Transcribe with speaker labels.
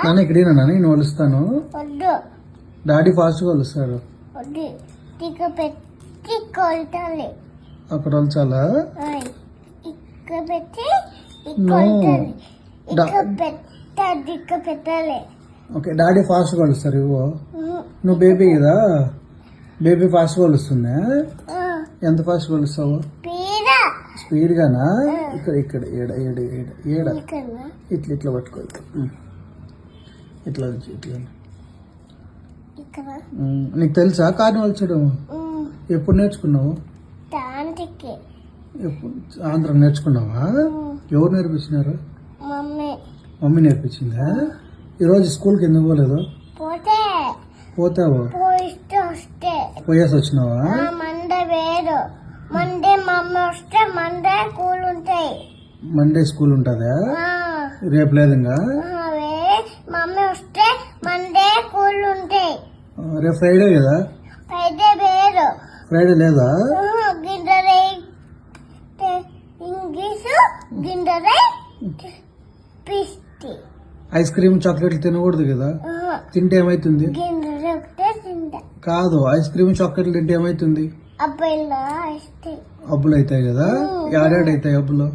Speaker 1: నాన్న ఇక్కడేనా నాన్న నేను వలుస్తాను. డాడీ ఫాస్ట్గా వలుస్తారు. అక్కడ వలచాలా? ఓకే డాడీ ఫాస్ట్గా వలుస్తారు. ఇవ్వు నువ్వు బేబీ కదా, బేబీ ఫాస్ట్గా వలుస్తుందా? ఎంత ఫాస్ట్గా వలుస్తావు? స్పీడ్ గానా? ఇక్కడ ఇక్కడ ఏడ ఏడ ఏడ ఏడ ఇట్లా ఇట్లా పట్టుకో, ఇట్లా ఇట్లా. నీకు తెలుసా కారు వలచడం? ఎప్పుడు నేర్చుకున్నావు? ఆంధ్ర నేర్చుకున్నావా? ఎవరు నేర్పించినారు? మమ్మీ నేర్పించిందా? ఈరోజు స్కూల్కి ఎందుకు పోలేదు? పోతావు? పోయేసి వచ్చినావా? మండే స్కూల్ ఉంటుందా? రేపు లేదు ఇంకా? రేపు ఫ్రైడే కదా? ఫ్రైడే లేదా? ఐస్ క్రీమ్ చాక్లెట్లు తినకూడదు కదా? తింటే ఏమైతుంది? కాదు, ఐస్ క్రీమ్ చాక్లెట్లు తింటే ఏమైతుంది? అబ్బులు అవుతాయి కదా? ఏడాడైతాయి అబ్బులు?